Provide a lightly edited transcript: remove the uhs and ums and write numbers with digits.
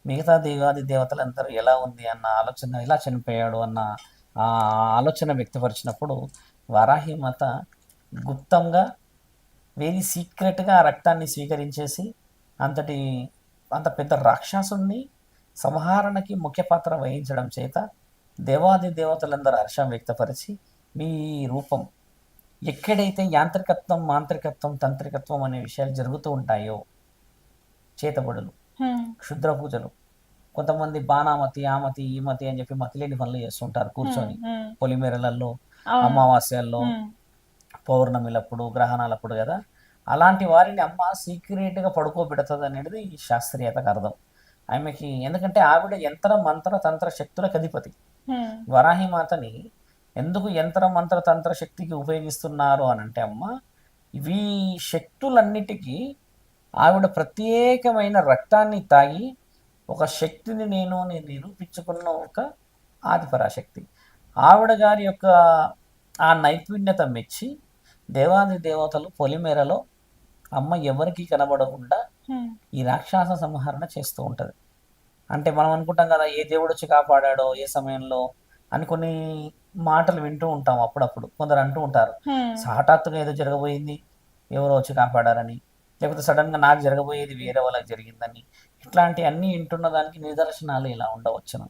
మిగతా దేవాది దేవతలందరూ ఎలా ఉంది అన్న ఆలోచన, ఎలా చనిపోయాడు అన్న ఆ ఆలోచన వ్యక్తపరిచినప్పుడు వారాహి మాత గుప్తంగా వెరీ సీక్రెట్గా ఆ రక్తాన్ని స్వీకరించేసి అంతటి అంత పెద్ద రాక్షసుణ్ణి సంహారణకి ముఖ్య పాత్ర వహించడం చేత దేవాది దేవతలందరూ హర్షం వ్యక్తపరిచి మీ రూపం ఎక్కడైతే యాంత్రికత్వం, మాంత్రికత్వం, తంత్రికత్వం అనే విషయాలు జరుగుతూ ఉంటాయో, చేతబడులు, హ్మ్. క్షుద్ర పూజలు, కొంతమంది బాణామతి, ఆమతి, ఈమతి అని చెప్పి మతిలేని పనులు చేస్తుంటారు హ్మ్. కూర్చొని హ్మ్. పొలిమేరలలో, అవును. అమావాస్యల్లో, హ్మ్. పౌర్ణమిలప్పుడు, గ్రహణాలప్పుడు కదా. అలాంటి వారిని అమ్మ సీక్రెట్గా పడుకోబెడుతుంది అనేది ఈ శాస్త్రీయతకు అర్థం. ఆమెకి ఎందుకంటే ఆవిడ యంత్ర మంత్ర తంత్ర శక్తులకు అధిపతి. హ్మ్. వరాహి మాతని ఎందుకు యంత్ర మంత్ర తంత్ర శక్తికి ఉపయోగిస్తున్నారు అని అంటే అమ్మ, ఇవి శక్తులన్నిటికీ ఆవిడ ప్రత్యేకమైన రక్తాన్ని తాగి ఒక శక్తిని నేను నిరూపించుకున్న ఒక ఆదిపరాశక్తి. ఆవిడ గారి యొక్క ఆ నైపుణ్యత మెచ్చి దేవాది దేవతలు పొలిమేరలో అమ్మ ఎవరికి కనబడకుండా హ్మ్. ఈ రాక్షస సంహరణ చేస్తూ ఉంటుంది. అంటే మనం అనుకుంటాం కదా, ఏ దేవుడు వచ్చి కాపాడాడో ఏ సమయంలో అని కొన్ని మాటలు వింటూ ఉంటాం అప్పుడప్పుడు. కొందరు అంటూ ఉంటారు హ్మ్. హఠాత్తుగా ఏదో జరగబోయింది, ఎవరో వచ్చి కాపాడారని, లేకపోతే సడన్గా నాకు జరగబోయేది వేరే వాళ్ళకి జరిగిందని. ఇట్లాంటి అన్నీ వింటున్న దానికి నిదర్శనాలు ఇలా ఉండవచ్చును.